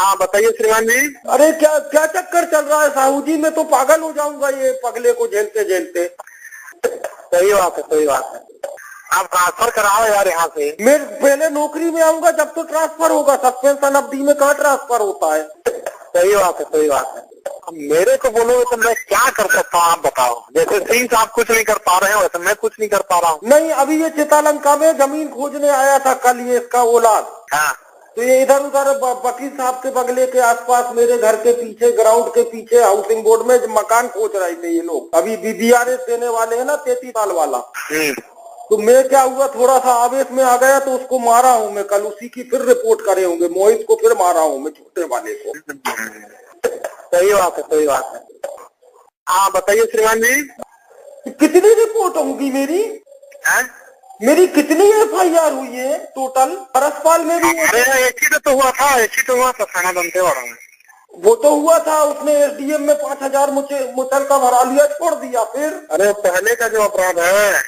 हाँ बताइए श्रीमान जी। अरे क्या क्या चक्कर चल रहा है साहू जी, मैं तो पागल हो जाऊंगा ये पगले को झेलते झेलते। सही बात है, सही बात है। आप ट्रांसफर कराओ यार यहाँ से। मैं पहले नौकरी में आऊंगा जब तो ट्रांसफर होगा, सस्पेंशन अवधि में कहाँ ट्रांसफर होता है। सही बात है, सही बात है। अब मेरे को बोलोगे तो मैं क्या कर सकता हूँ, आप बताओ। जैसे सिंह साहब कुछ नहीं कर पा रहे हो वैसे मैं कुछ नहीं कर पा रहा हूँ। नहीं, अभी ये चितालंका में जमीन खोजने आया था कल, ये इसका औलाद। हाँ। तो ये इधर उधर वकील साहब के बंगले के आसपास, मेरे घर के पीछे, ग्राउंड के पीछे हाउसिंग बोर्ड में मकान खोज रहे थे ये लोग। अभी BBRS देने वाले हैं ना, 33 साल वाला। तो मैं क्या हुआ, थोड़ा सा आवेश में आ गया तो उसको मारा हूँ मैं कल। उसी की फिर रिपोर्ट करे होंगे, मोहित को फिर मारा हूँ मैं, छोटे वाले को। सही बात है, सही बात है। हाँ बताइए श्रीमान जी। कितनी रिपोर्ट होंगी मेरी? है? मेरी कितनी FIR हुई है टोटल? परसपाल में भी अरे एक ही तो हुआ था, एक ही तो हुआ था थाना दंतेवाड़ा में। वो तो हुआ था, उसने SDM में 5,000 मुचलका भरा लिया, छोड़ दिया। फिर अरे पहले का जो अपराध है।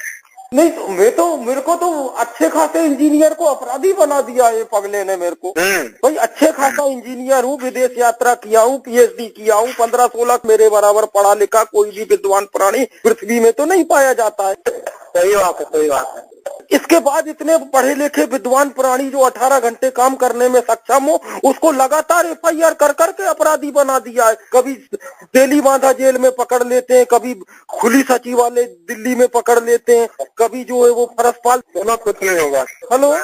नहीं तो मेरे को तो अच्छे खासे इंजीनियर को अपराधी बना दिया ये पगले ने मेरे को। भाई अच्छे खासा इंजीनियर हूँ, विदेश यात्रा किया हूँ, PhD किया हूँ, 15-16 मेरे बराबर पढ़ा लिखा कोई भी विद्वान प्राणी पृथ्वी में तो नहीं पाया जाता है। सही बात है, सही बात है। इसके बाद इतने पढ़े लिखे विद्वान प्राणी जो 18 घंटे काम करने में सक्षम हो, उसको लगातार FIR कर करके अपराधी बना दिया है। कभी तेली बांधा जेल में पकड़ लेते हैं, कभी खुली सचिवालय दिल्ली में पकड़ लेते हैं, कभी जो है वो फरसपाल। कुछ नहीं होगा। हेलो,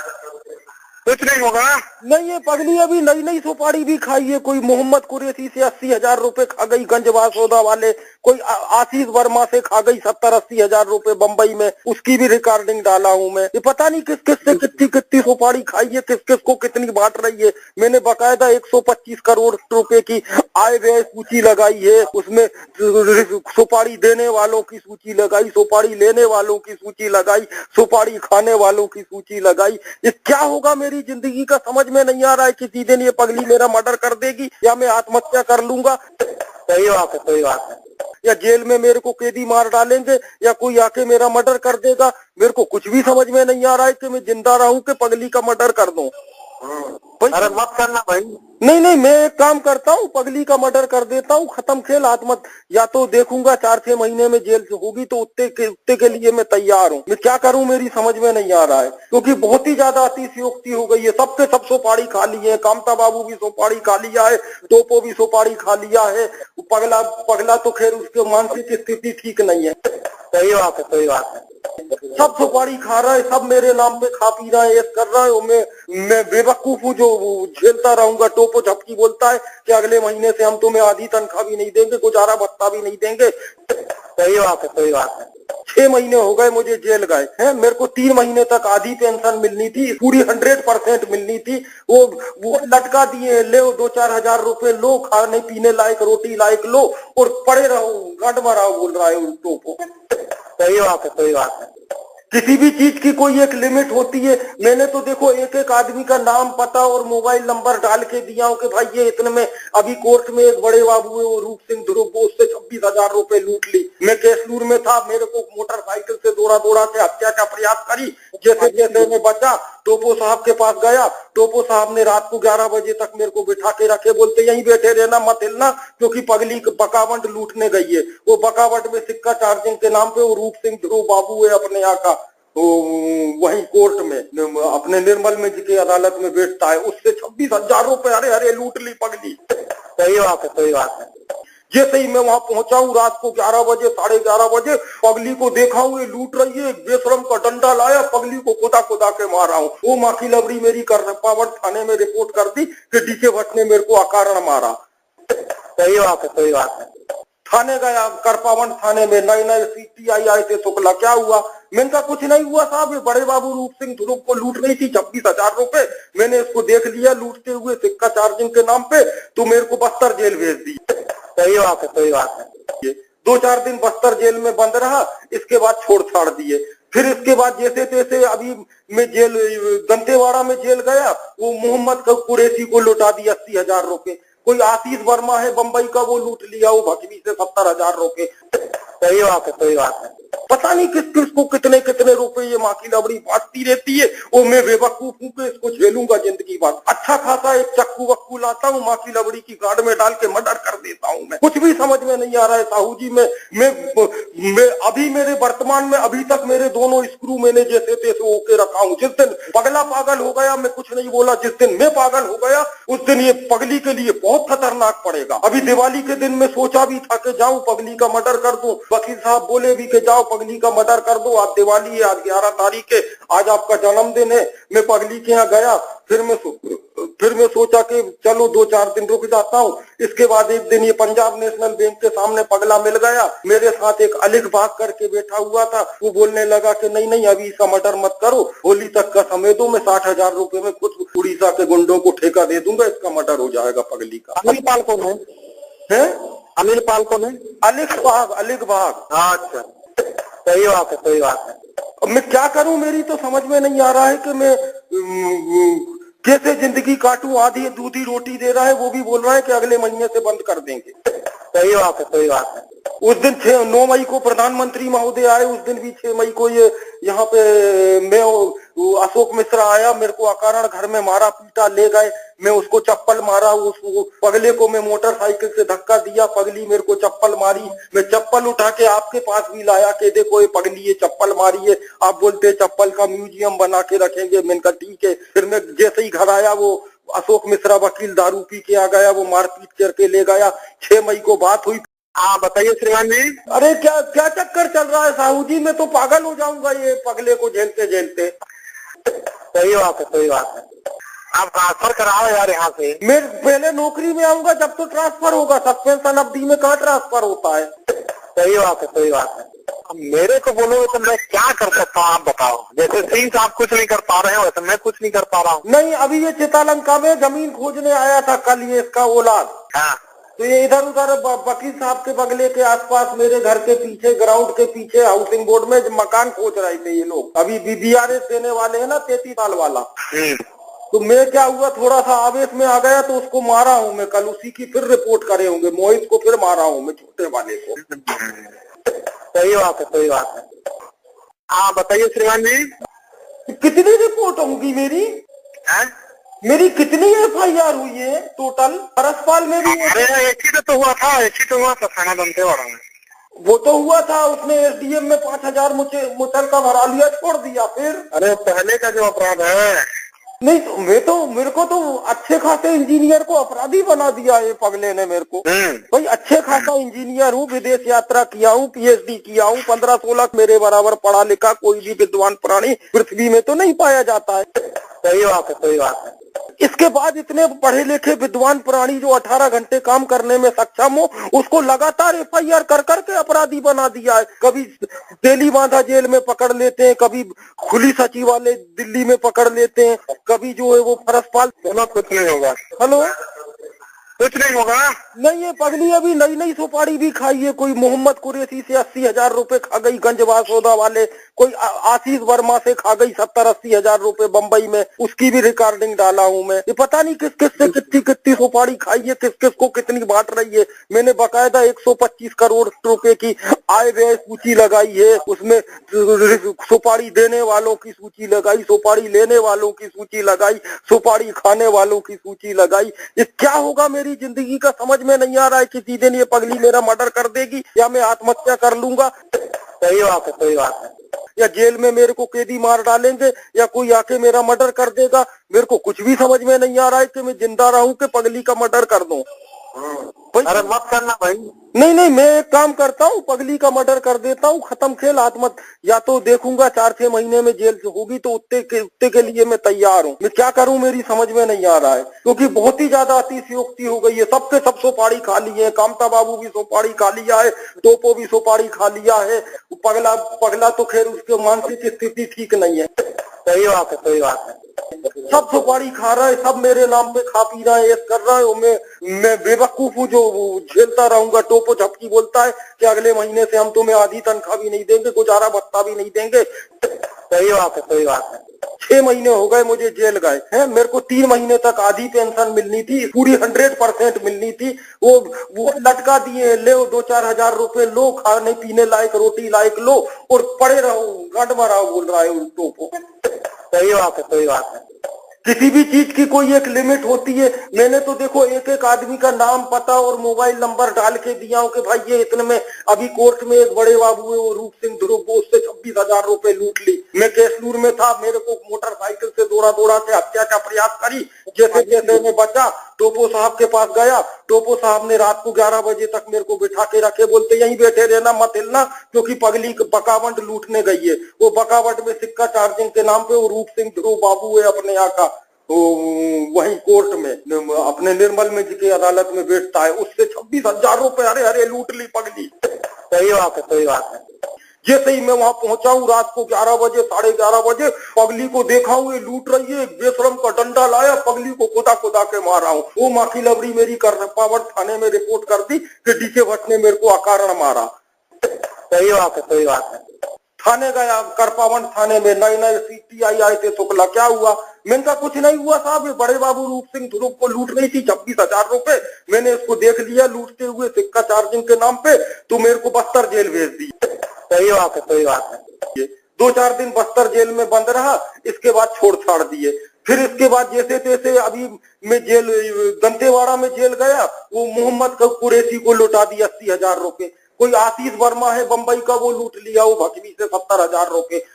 कुछ नहीं होगा। नहीं, ये पगली अभी नई नई सुपारी भी खाई है। कोई मोहम्मद कुरैशी से 80,000 रुपए खा गई गंजवा सौदा वाले, कोई आशीष वर्मा से खा गई 70-80 हजार रुपए बम्बई में, उसकी भी रिकॉर्डिंग डाला हूँ मैं। ये पता नहीं किस किस से कितनी कितनी सुपारी खाई है, किस किस को कितनी बांट रही है। मैंने बकायदा 125 करोड़ रुपए की आय व्यय सूची लगाई है, उसमें सुपारी देने वालों की सूची लगाई, सुपारी लेने वालों की सूची लगाई, सुपारी खाने वालों की सूची लगाई। ये क्या होगा मेरी जिंदगी का समझ में नहीं आ रहा है। किसी दिन ये पगली मेरा मर्डर कर देगी या मैं आत्महत्या कर लूंगा। सही बात है, सही बात है। या जेल में मेरे को कैदी मार डालेंगे या कोई आके मेरा मर्डर कर देगा। मेरे को कुछ भी समझ में नहीं आ रहा है कि मैं जिंदा रहूं कि पगली का मर्डर कर दूं। अरे मत करना भाई। नहीं, मैं एक काम करता हूँ, पगली का मर्डर कर देता हूँ, खत्म खेल। आत्महत्या या तो देखूंगा 4-6 महीने में जेल से होगी तो उतने के लिए मैं तैयार हूँ। मैं क्या करूँ मेरी समझ में नहीं आ रहा है, क्योंकि बहुत ही ज्यादा अतिशयोक्ति हो गई है। सबके सब सुपारी खा ली है, कामता बाबू भी सुपारी खा लिया है, टोपो भी सुपारी खा लिया है। पगला तो खैर उसके मानसिक स्थिति ठीक नहीं है। सही बात है, सही बात है। सब सुपारी खा रहा है, सब मेरे नाम पे खा पी रहा है, ये कर रहा है। मैं बेवकूफ हूँ जो झेलता रहूंगा। टोपो झपकी बोलता है कि अगले महीने से हम तुम्हें आधी तनख्वाह भी नहीं देंगे, गुजारा भत्ता भी नहीं देंगे। सही बात है, सही बात है। 6 महीने हो गए मुझे जेल गए हैं। मेरे को 3 महीने तक आधी पेंशन मिलनी थी, पूरी 100% मिलनी थी। वो लटका दिए, ले 2-4 हजार रुपए लो, खाने पीने लायक रोटी लायक लो और पड़े रहो, गंड मराओ बोल रहा है टोपो। सही बात है, सही बात है। किसी भी चीज की कोई एक लिमिट होती है। मैंने तो देखो एक एक आदमी का नाम पता और मोबाइल नंबर डाल के दिया हूँ कि भाई ये इतने में। अभी कोर्ट में एक बड़े बाबू है, वो रूप सिंह ध्रुव, वो उससे 26,000 रुपए लूट ली। मैं कैसलूर में था, मेरे को मोटरसाइकिल से दौड़ा के हत्या का प्रयास करी। जैसे जैसे मैं बचा, टोपो साहब के पास गया। टोपो साहब ने रात को 11 बजे तक मेरे को बिठा के रखे, बोलते यहीं बैठे रहना, मत हिलना, क्योंकि पगली बकावंट लूटने गई है। वो बकावंट में सिक्का चार्जिंग के नाम पे वो रूप सिंह ध्रुव बाबू है अपने यहाँ का, वही कोर्ट में अपने निर्मल में जी की अदालत में बैठता है। उससे 26,000 रुपए अरे लूट ली पगली। सही बात है, सही बात है। जैसे ही मैं वहां पहुंचा हूँ रात को 11 बजे, 11:30 बजे, पगली को देखा हूँ ये लूट रही है। बेशरम का डंडा लाया, पगली को खुदा के मारा हूँ। वो माँ की लबड़ी मेरी करपावट थाने में रिपोर्ट कर दी कि डीके भट्ट ने मेरे को अकारण मारा। सही बात है, सही बात है। थाने गया, करपावन थाने में, नए CTI आए थे, शुक्ला क्या हुआ? मैंने कहा कुछ नहीं हुआ साहब, ये बड़े बाबू रूप सिंह ध्रुव को लूट रही थी 26,000 रुपए। मैंने इसको देख लिया लूटते हुए सिक्का चार्जिंग के नाम पे, तो मेरे को बस्तर जेल भेज दी। सही बात है, सही बात है। 2-4 दिन बस्तर जेल में बंद रहा, इसके बाद छोड़ छाड़ दिए। फिर इसके बाद जैसे तैसे अभी मैं जेल दंतेवाड़ा में जेल गया, वो मोहम्मद कुरैशी को लौटा दिया 80,000 रुपए। कोई आशीष वर्मा है बंबई का, वो लूट लिया वो भटवी से 70,000 रुपए। सही बात है, सही बात है। पता नहीं किस किस को कितने कितने रुपए ये माँ की लबड़ी बांटती रहती है। और मैं बेवकूफ हूँ कि इसको झेलूंगा जिंदगी भर। अच्छा खासा एक चक्कू वक्कू लाता हूँ, माँ की लबड़ी की गाड़ में डाल के मर्डर कर देता हूँ। मैं कुछ भी समझ में नहीं आ रहा है साहू जी। मैं अभी मेरे वर्तमान में अभी तक मेरे दोनों स्क्रू मैंने जैसे तैसे होके रखा हूँ। जिस दिन पगला पागल हो गया, मैं कुछ नहीं बोला, जिस दिन मैं पागल हो गया उस दिन ये पगली के लिए बहुत खतरनाक पड़ेगा। अभी दिवाली के दिन मैं सोचा भी था कि जाऊं पगली का मर्डर कर दूं। वकील साहब बोले भी कि जाओ पगली का मर्डर कर दो, आज दिवाली है, आज 11 तारीख है, आज आपका जन्मदिन है। मैं पगली के यहाँ गया, फिर मैं सोचा कि चलो 2-4 दिन रुक जाता हूँ। इसके बाद एक दिन ये पंजाब नेशनल बैंक के सामने पगला मिल गया। मेरे साथ एक अलिख भाग करके बैठा हुआ था। वो बोलने लगा कि नहीं नहीं अभी इसका मर्डर मत करो, होली तक का समय दो, मैं 60,000 रुपए में खुद उड़ीसा के गुंडों को ठेका दे दूंगा, इसका मर्डर हो जाएगा पगली का। अनिल पाल कौन है? अनिल पाल कौन है? अलिख भाग, अलिख भाग। अच्छा, सही बात है, सही बात है। अब मैं क्या करूं, मेरी तो समझ में नहीं आ रहा है कि मैं कैसे जिंदगी काटूं। आधी दूधी रोटी दे रहा है, वो भी बोल रहा है कि अगले महीने से बंद कर देंगे। सही बात है, सही बात है। उस दिन 9 मई को प्रधानमंत्री महोदय आए, उस दिन भी 6 मई को ये यहाँ पे मैं अशोक मिश्रा आया, मेरे को अकारण घर में मारा पीटा, ले गए। मैं उसको चप्पल मारा, उस पगले को मैं मोटरसाइकिल से धक्का दिया, पगली मेरे को चप्पल मारी। मैं चप्पल उठा के आपके पास भी लाया कि देखो ये पगली ये चप्पल मारी है। आप बोलते चप्पल का म्यूजियम बना के रखेंगे। मैंने कहा ठीक है। फिर मैं जैसे ही घर आया, वो अशोक मिश्रा वकील दारू पी के आ गया, वो मारपीट करके ले गया। 6 मई को बात हुई। हाँ बताइए श्रीमान जी। अरे क्या क्या चक्कर चल रहा है साहू जी, मैं तो पागल हो जाऊंगा ये पगले को झेलते झेलते। सही बात है, सही बात है। आप ट्रांसफर कराओ यार यहाँ से। मैं पहले नौकरी में आऊंगा जब तो ट्रांसफर होगा, सस्पेंशन अवधि में कहाँ ट्रांसफर होता है। सही बात है, सही बात है। अब मेरे को बोलोगे तो मैं क्या कर सकता हूँ, आप बताओ। जैसे सिंह साहब कुछ नहीं कर पा रहे हो वैसे मैं कुछ नहीं कर पा रहा हूँ। नहीं, अभी ये चितालंका में जमीन खोजने आया था कल, ये इसका औलाद। हाँ, तो ये इधर उधर वकील साहब के बगले के आसपास, मेरे घर के पीछे, ग्राउंड के पीछे हाउसिंग बोर्ड में मकान खोज रहे थे ये लोग। अभी बीआरएस देने वाले है ना, 33 साल वाला। तो मैं क्या हुआ, थोड़ा सा आवेश में आ गया तो उसको मारा हूँ मैं। कल उसी की फिर रिपोर्ट करे होंगे, मोहित को फिर मारा हूँ मैं, छोटे वाले को। सही बात है, सही बात है। हाँ बताइए श्रीमान जी। कितनी रिपोर्ट होंगी मेरी? मेरी कितनी FIR हुई है टोटल? परसपाल में भी अरे एक ही तो हुआ था, एक ही तो हुआ था थाना दंतेवाड़ा में। वो तो हुआ था, उसने SDM में 5,000 मुचल का भरा लिया, छोड़ दिया। फिर अरे पहले का जो अपराध है। नहीं तो मेरे को तो अच्छे खासे इंजीनियर को अपराधी बना दिया ये पगले ने मेरे को। भाई अच्छे खासा इंजीनियर हूँ, विदेश यात्रा किया हूँ, PhD किया हूँ, 15-16 मेरे बराबर पढ़ा लिखा कोई भी विद्वान प्राणी पृथ्वी में तो नहीं पाया जाता है। सही बात है, सही बात है। इसके बाद इतने पढ़े लिखे विद्वान प्राणी जो 18 घंटे काम करने में सक्षम हो, उसको लगातार FIR कर करके अपराधी बना दिया है। कभी तेली बांधा जेल में पकड़ लेते हैं, कभी खुली सचिवालय दिल्ली में पकड़ लेते हैं, कभी जो है वो फरसपाल। कुछ नहीं होगा। हेलो, कुछ नहीं होगा। नहीं, ये पगली अभी नई नई सुपारी भी खाई है। कोई मोहम्मद कुरैशी से 80,000 रुपए खा गई, गंजवा सौदा वाले। कोई आशीष वर्मा से खा गई 70-80 हजार रुपए बम्बई में, उसकी भी रिकॉर्डिंग डाला हूँ मैं। ये पता नहीं किस किस से कितनी सुपारी खाई है, किस किस को कितनी बांट रही है। मैंने बाकायदा 125 करोड़ रुपए की आय व्यय सूची लगाई है, उसमें सुपारी देने वालों की सूची लगाई, सुपारी लेने वालों की सूची लगाई, सुपारी खाने वालों की सूची लगाई। ये क्या होगा मेरी जिंदगी का समझ में नहीं आ रहा है। किसी दिन ये पगली मेरा मर्डर कर देगी या मैं आत्महत्या कर लूंगा। सही बात है, सही बात है। या जेल में मेरे को कैदी मार डालेंगे या कोई आके मेरा मर्डर कर देगा। मेरे को कुछ भी समझ में नहीं आ रहा है कि मैं जिंदा रहूं कि पगली का मर्डर कर दूं। अरे मत करना भाई। नहीं, मैं एक काम करता हूँ, पगली का मर्डर कर देता हूँ, खत्म खेल। आत्महत्या या तो देखूंगा 4-6 महीने में जेल से होगी तो उतने के लिए मैं तैयार हूँ। मैं क्या करूँ मेरी समझ में नहीं आ रहा है, क्योंकि बहुत ही ज्यादा अतिशयोक्ति हो गई है। सबके सब सुपारी खा ली है, कामता बाबू भी सुपारी खा लिया है, टोपो भी सुपारी खा लिया है। पगला तो खैर उसके मानसिक स्थिति ठीक नहीं है। सही बात है, सही बात है। सब सुपारी खा रहा है, सब मेरे नाम पे खा पी रहा है, ऐसा कर रहा है। मैं बेवकूफ हूँ जो झेलता रहूंगा। टोपो झपकी बोलता है कि अगले महीने से हम तुम्हें आधी तनख्वाह भी नहीं देंगे, गुजारा भत्ता भी नहीं देंगे। सही बात है, सही बात है। 6 महीने हो गए मुझे जेल गए हैं। मेरे को 3 महीने तक आधी पेंशन मिलनी थी, पूरी 100% मिलनी थी। वो लटका दिए, ले 2-4 हजार रुपए लो, खाने पीने लायक रोटी लायक लो और पड़े रहो, गंड मराओ बोल रहा है टोपो। सही बात है, सही बात है। किसी भी चीज की कोई एक लिमिट होती है। मैंने तो देखो एक आदमी का नाम पता और मोबाइल नंबर डाल के दिया हूँ कि भाई ये इतने में। अभी कोर्ट में एक बड़े बाबू है, वो रूप सिंह ध्रुव, उससे 26,000 रुपए लूट ली। मैं कैसलूर में था, मेरे को मोटरसाइकिल से दौड़ा के हत्या का प्रयास करी। जैसे जैसे मैं बचा, टोपो साहब के पास गया। टोपो साहब ने रात को 11 बजे तक मेरे को बिठा के रखे, बोलते यहीं बैठे रहना, मत हिलना, क्योंकि पगली बकावट लूटने गई है। वो बकावट में सिक्का चार्जिंग के नाम पे वो रूप सिंह ध्रुव बाबू है अपने यहाँ का, वही कोर्ट में अपने निर्मल में जी अदालत में बैठता है। उससे 26,000 रुपए अरे लूट ली पगली। सही बात है, सही बात है। जैसे ही मैं वहां पहुंचा हूँ रात को 11 बजे 11:30 बजे, पगली को देखा हूँ ये लूट रही है। बेशरम का डंडा लाया, पगली को खुदा के मारा हूँ। वो माँ की लबड़ी मेरी करपावट थाने में रिपोर्ट कर दी कि डीके भट्ट ने मेरे को अकारण मारा। सही बात है, सही बात है। थाने गया, करपावन थाने में, नए CPI आए थे, शुक्ला क्या हुआ? मैंने कहा कुछ नहीं हुआ साहब, ये बड़े बाबू रूप सिंह ध्रुव को लूट रही थी 26,000 रुपए। मैंने इसको देख लिया लूटते हुए सिक्का चार्जिंग के नाम पे, तो मेरे को बस्तर जेल भेज दी। सही बात है, सही बात है। 2-4 दिन बस्तर जेल में बंद रहा, इसके बाद छोड़ छाड़ दिए। फिर इसके बाद जैसे तैसे अभी मैं जेल दंतेवाड़ा में जेल गया, वो मोहम्मद कुरैशी को लुटा दिया 80,000 रुपए। कोई आशीष वर्मा है बंबई का, वो लूट लिया वो भकवी से 70,000 रुपए।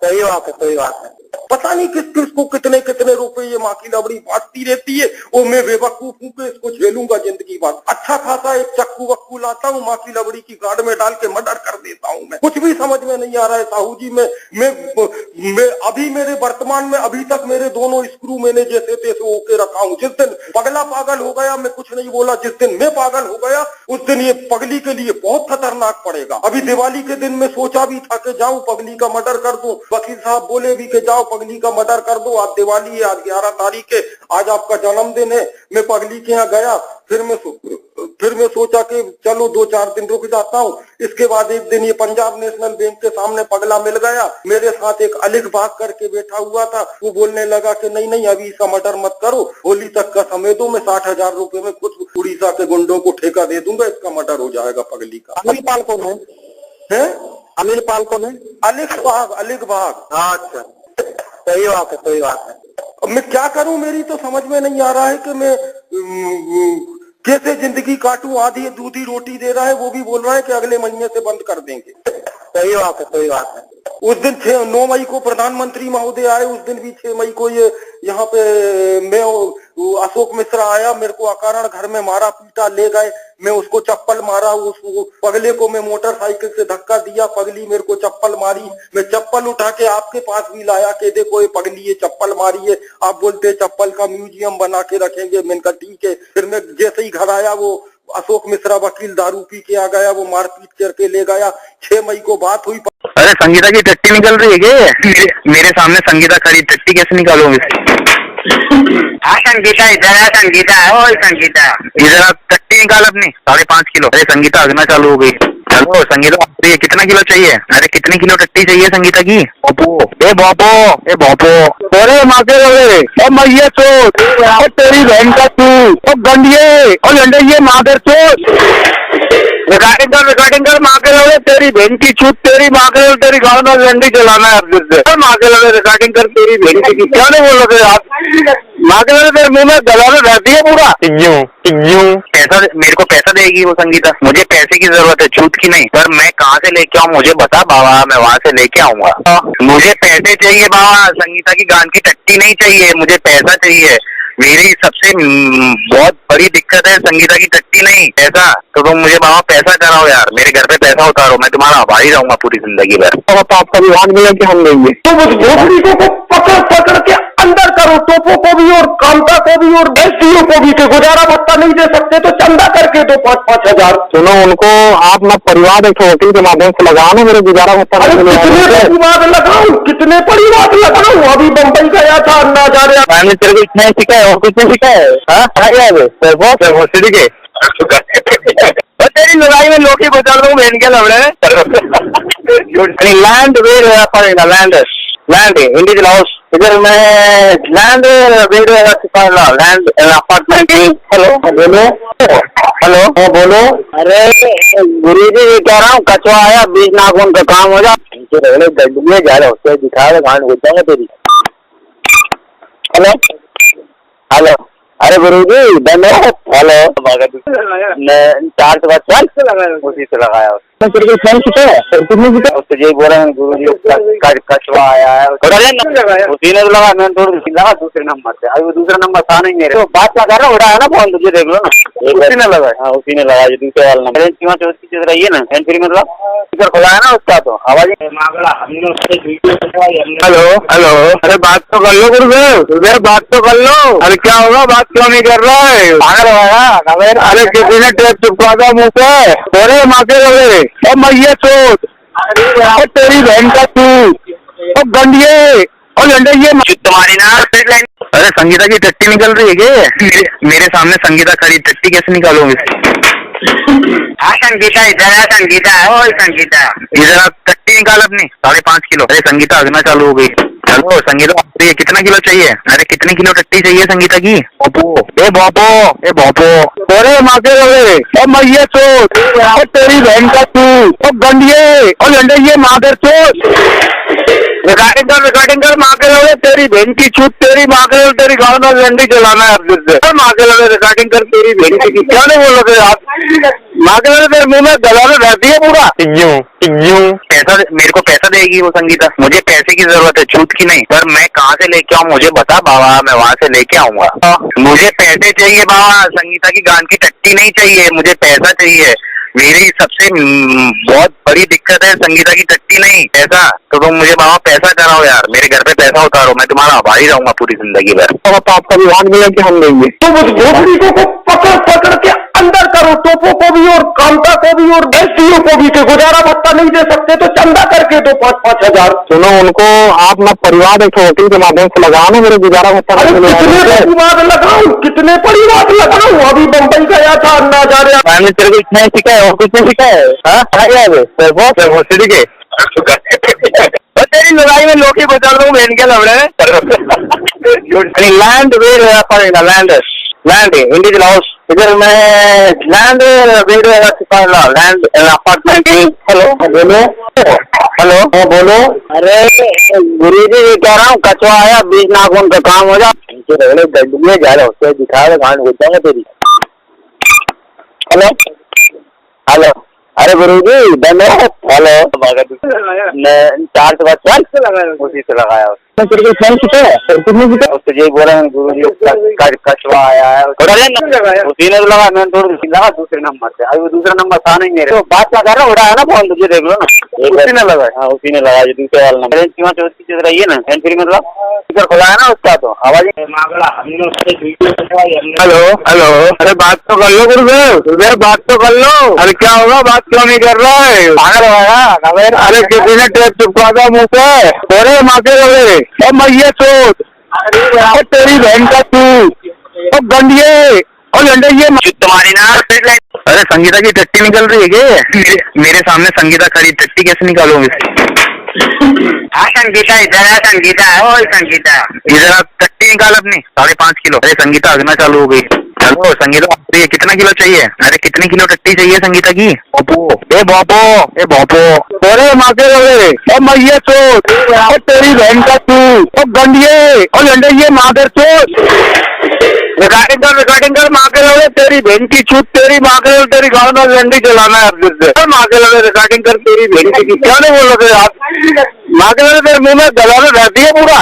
सही बात है, सही बात है। पता नहीं किसको कितने रुपए ये माँ की लबड़ी बांटती रहती है। और मैं बेवकूफ हूँ कि इसको झेलूंगा जिंदगी भर। अच्छा खासा एक चक्कू वक्कू लाता हूँ, माँ की लबड़ी की गाड़ में डाल के मर्डर कर देता हूँ। मैं कुछ भी समझ में नहीं आ रहा है साहू जी। मैं अभी मेरे वर्तमान में अभी तक मेरे दोनों स्क्रू मैंने जैसे तैसे होके रखा हूँ। जिस दिन पगला पागल हो गया मैं कुछ नहीं बोला, जिस दिन मैं पागल हो गया उस दिन ये पगली के लिए बहुत खतरनाक पड़ेगा। अभी दिवाली के दिन मैं सोचा भी था कि जाऊं पगली का मर्डर कर दूं। वकील साहब बोले भी कि जाओ पगली का मर्डर कर दो, आज दिवाली है, आज 11 तारीख है, आज आपका जन्मदिन है। मैं पगली के यहाँ गया, फिर मैं सोचा कि चलो 2-4 दिन रुक जाता हूँ। इसके बाद एक दिन ये पंजाब नेशनल बैंक के सामने पगला मिल गया। मेरे साथ एक अलिक भाग करके बैठा हुआ था, वो बोलने लगा कि नहीं अभी इसका मर्डर मत करो, होली तक का समय दो, मैं 60,000 रुपए में कुछ उड़ीसा के गुंडों को ठेका दे दूंगा, इसका मर्डर हो जाएगा पगली का। अनिल पाल कौन है? अनिल पाल कौन है? अलिक भाग। अच्छा, सही बात है, सही बात है। अब मैं क्या करूं, मेरी तो समझ में नहीं आ रहा है कि मैं कैसे जिंदगी काटूं। आधी दूधी रोटी दे रहा है, वो भी बोल रहा है कि अगले महीने से बंद कर देंगे। सही बात है, सही बात है। उस दिन 9 मई को प्रधानमंत्री महोदय आए, उस दिन भी 6 मई को ये यहाँ पे मैं अशोक मिश्रा आया, मेरे को अकारण घर में मारा पीटा, ले गए। मैं उसको चप्पल मारा, उस पगले को मैं मोटरसाइकिल से धक्का दिया, पगली मेरे को चप्पल मारी। मैं चप्पल उठा के आपके पास भी लाया कि देखो ये पगली ये चप्पल मारी है। आप बोलते चप्पल का म्यूजियम बना के रखेंगे। मैंने कहा ठीक है। फिर मैं जैसे ही घर आया, वो अशोक मिश्रा वकील दारू पी के आ गया, वो मारपीट करके ले गया। 6 मई को बात हुई। अरे संगीता की टट्टी निकल रही है क्या? मेरे सामने संगीता खड़ी, टट्टी कैसे निकालोगे? हाँ संगीता इधर है, संगीता है। ओ संगीता इधर आप टट्टी निकाल अपनी 5.5 किलो। अरे संगीता अगना चालू हो गई। चलो संगीता कितना किलो चाहिए? अरे कितनी किलो टट्टी चाहिए संगीता की? बापो अरे माते लगे अब मैया चोट और तेरी बहन का तू और गंडिये और लंडे मादर चोट। रिकॉर्डिंग कर माँ के लगे तेरी बहन की छूट, तेरी माँ के लगे तेरी गाँव में लंडी चलाना है अब से। माँ के लगे रिकॉर्डिंग कर तेरी बहन की, क्या नहीं बोल रहे आप? माँ के लगे तेरे मुंह में दलाल रहती है पूरा। पैसा मेरे को पैसा देगी वो संगीता? मुझे पैसे की जरूरत है, छूट की नहीं। पर मैं कहाँ से लेके आऊँ मुझे बता बाबा, मैं वहाँ से लेके आऊंगा। मुझे पैसे चाहिए बाबा, संगीता की गान की टट्टी नहीं चाहिए, मुझे पैसा चाहिए। मेरी सबसे बहुत बड़ी दिक्कत है संगीता की टट्टी नहीं, पैसा। तो तुम मुझे बाबा पैसा कराओ यार, मेरे घर पे पैसा उतारो, मैं तुम्हारा आभारी रहूंगा पूरी जिंदगी भर। तो आपका विभाग मिला कि हम लेंगे, तो उस भोसड़ी को पकड़ के अंदर करो, टोपो को भी और कामता को भी और एसडीओ को भी, के गुजारा भत्ता नहीं दे सकते तो चंदा करके दो 5-5 हजार। सुनो, उनको आप ना परिवार एक वकील के माध्यम से लगाओ ना, मेरे गुजारा भत्ता। कितने परिवार लगाऊं, कितने परिवार लगाऊं? अभी बम्बई गया था अन्ना हजारे। मैंने तेरे को इतना ही सीखा है और कुछ नहीं सीखा है? सिटी के तेरी लड़ाई में लोग बचा लो, बहन के लड़ रहे land where land individual house इधर में land where land apartment. Hello बोलो, हेलो बोलो। अरे गुरुजी ये कह रहा हूँ, कचवा आया 20 नाखून का काम हो जाए में जा रहा उससे दिखाएगा गांड हो जाएगा तेरी। हेलो हेलो, अरे गुरुजी धन्यवाद। हेलो 4 से 5 उसी से लगाया तेरे को फोन सीखा है? उससे यही बोला है गुरुजी कछुआ आया है उसी ने लगा, मैंने थोड़ी लगा दूसरे नंबर से। अभी दूसरा नंबर था नहीं मेरे, तो बात लगा रहा उड़ा है ना फोन, तुझे देख लो ना उसी ने लगा। हाँ उसी ने लगा, जो दूसरे वाला नंबर रही है ना एंट्री मतलब स्पीकर खुला है ना उसका, तो आवाज। हेलो हेलो, अरे बात तो कर लो गुरुदेव, बात तो कर लो। अरे क्या होगा, बात क्यों नहीं कर रहा है? अरे किसी ने टेप चिपका था मुँह पे, बोले माँ के लगे और मैया चोट तेरी बहन का तू और गंडिये और लंडे ये तुम्हारी ना। अरे संगीता की टट्टी निकल रही है क्या? मेरे सामने संगीता खड़ी, टट्टी कैसे निकालोगे? हाँ संगीता इधर है, संगीता है वो संगीता। इधर आप टट्टी निकाल अपनी 5.5 किलो। अरे संगीता अगना चालू हो गई। चलो संगीता कितना किलो चाहिए? अरे कितनी किलो टट्टी चाहिए संगीता की? ए बापो अरे माँ के लगे और मैया चोट और तेरी बहन का तू और गंडिये और लंडे ये मादर चोट। रिकॉर्डिंग कर माँ के लगे, तेरी बहन की छूट, तेरी माँ के लगे, तेरी गाँव में लंडी चलाना है अब से। माँ के लगे रिकॉर्डिंग कर, तेरी बहन की क्या नहीं बोल रहे आप? माँ के लगे तेरे मुँह में गलाने रहती है पूरा। पैसा मेरे को पैसा देगी वो संगीता, मुझे पैसे की जरूरत है, छूट की नहीं। पर मैं कहाँ से लेके आऊँ मुझे बता बाबा, मैं वहाँ से लेके आऊंगा। मुझे पैसे चाहिए बाबा, संगीता की गान की टट्टी नहीं चाहिए, मुझे पैसा चाहिए। मेरी सबसे बहुत बड़ी दिक्कत है संगीता की टट्टी नहीं, पैसा। तो तुम मुझे बाबा पैसा कराओ यार, मेरे घर पे पैसा उतारो, मैं तुम्हारा आभारी रहूंगा पूरी जिंदगी भर। तो आपका विवाद मिला कि हम देंगे तो उस भोसड़ी को पकड़ के अंदर करो, टोपो को भी और कामता को भी और एसडीओ को भी, के गुजारा भत्ता नहीं दे सकते तो चंदा करके दो 5-5 हजार। सुनो, उनको आप ना परिवार एक वकील के माध्यम से लगाओ ना, मेरे गुजारा भत्ता। कितने परिवार लगाऊं, कितने परिवार लगाऊं? अभी बम्बई गया था अन्ना हजारे। मैंने तेरे को इतना ही सीखा है और कुछ नहीं सीखा है? सिटी के तेरी लड़ाई में लोग बचा लो, बहन के लड़ रहे land where land individual house इधर में land where land apartment. Hello बोलो, हेलो बोलो। अरे गुरुजी ये कह रहा हूँ, कचवा आया 20 नाखून का काम हो जाए में जा रहा उससे दिखाएगा गांड हो जाएगा तेरी। हेलो हेलो, अरे गुरुजी धन्यवाद। हेलो 4 से 5 उसी से लगाया तेरे को फोन सीखा है? उससे यही बोला है गुरुजी कछुआ आया है उसी ने लगा, मैंने थोड़ी लगा दूसरे नंबर से। अभी दूसरा नंबर था नहीं मेरे, तो बात लगा रहा उड़ा है ना फोन, तुझे देख लो ना उसी ने लगा। हाँ उसी ने लगा, जो दूसरे वाला नंबर रही है ना एंट्री मतलब स्पीकर खुला है ना उसका, तो आवाज। हेलो हेलो, अरे बात तो कर लो गुरुदेव, बात तो कर लो। अरे क्या होगा, बात क्यों नहीं कर रहा है? अरे किसी ने टेप चिपका था मुँह पे, बोले माँ के लगे और मैया चोट और तेरी बहन का तू और गंडिये और लंडे ये तुम्हारी ना। अरे संगीता की टट्टी निकल रही है क्या? मेरे सामने संगीता खड़ी, टट्टी कैसे निकालोगे? हाँ संगीता इधर है, संगीता है वो संगीता। इधर आप टट्टी निकाल अपनी 5.5 किलो। अरे संगीता अगना चालू हो गई। चलो संगीता कितना किलो चाहिए? अरे कितनी किलो टट्टी चाहिए संगीता की? ए बापो अरे माँ के लगे और मैया चोट और तेरी बहन का तू और गंडिये और लंडे ये मादर चोट। रिकॉर्डिंग कर माँ के लगे, तेरी बहन की छूट, तेरी माँ के लगे, तेरी गाँव में लंडी चलाना है अब से। माँ के लगे रिकॉर्डिंग कर, तेरी बहन की क्या नहीं बोल रहे आप? माँ के लगे तेरे मुँह में गलाने रहती है पूरा।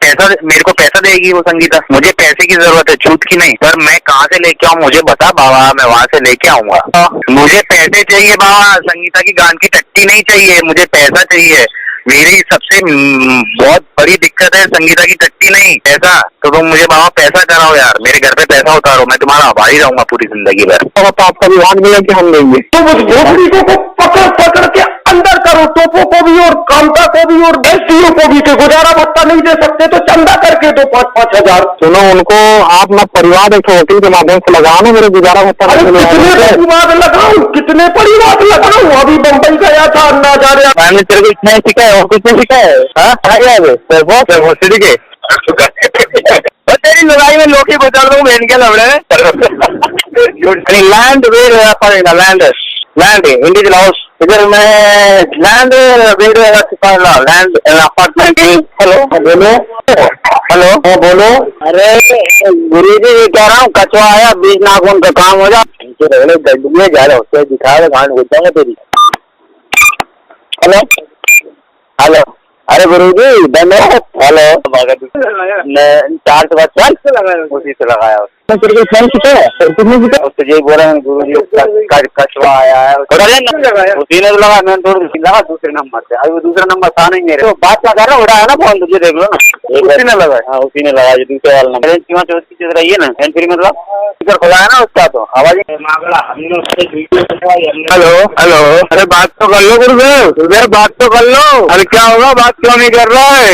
पैसा मेरे को पैसा देगी वो संगीता, मुझे पैसे की जरूरत है, छूट की नहीं। पर मैं कहाँ से लेके आऊँ मुझे बता बाबा, मैं वहाँ से लेके आऊंगा। मुझे पैसे चाहिए बाबा, संगीता की गान की टट्टी नहीं चाहिए, मुझे पैसा चाहिए। मेरी सबसे बहुत बड़ी दिक्कत है संगीता की टट्टी नहीं पैसा। तो तुम मुझे बाबा पैसा कराओ यार, मेरे घर पे पैसा उतारो, मैं तुम्हारा आभारी रहूंगा पूरी जिंदगी भर। तो आपका विभाग मिला कि हम लेंगे। तुम उस भोसड़ी को पकड़ पकड़ के अंदर करो, टोपो को भी और कामता को भी और एसडीओ को भी। के गुजारा भत्ता नहीं दे सकते तो चंदा करके दो 5-5 हजार। सुनो, उनको आप ना परिवार एक वकील के माध्यम से लगाओ ना, मेरे गुजारा भत्ता। कितने परिवार लगाऊं, कितने परिवार लगाऊं? अभी बम्बई गया था अन्ना जा रहा। मैंने तेरे को इतना ही सिखा है और कुछ नहीं सिखा है। तेरी लड़ाई में लोग बचा लो, बहन के लड़ रहे लैंड वेर लैंड हिंदी चलाओ इधर में land where land apartment. Hello बोलो, हेलो बोलो। अरे गुरु जी ये कह रहा हूँ, कछुआ आया 20 नाखून का काम हो जाए गड्डी में जा रहा उससे दिखा रहे घाट हो जाएगा तेरी। हेलो हेलो, अरे गुरु जी धन्यवाद। हेलो 4 से उसी से लगाया तेरे को फोन सीखा है, उससे यही बोला गुरु जी कछुआ आया है उसी ने लगा। मैंने थोड़ी लगा दूसरे नंबर से, अभी दूसरा नंबर था नहीं मेरे। तो बात लगा रहा उड़ा है ना फोन, तुझे देख लो ना उसी ने लगा। हाँ उसी ने लगा जो दूसरे वाला नंबर रही है ना फ्री मतलब स्पीकर खुला है ना उसका, तो आवाज। हेलो हेलो, अरे बात तो कर लो गुरुदेव, बात तो कर लो। अरे क्या होगा, बात क्यों नहीं कर रहा है?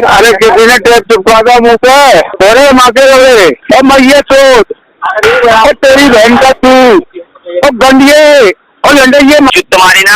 अरे किसी ने टेप चिपका था मुँह पे, थोड़े माँ के लगे अब मैं ये सोच तेरी बहन का तू गंडिये और लंडे ये तुम्हारी ना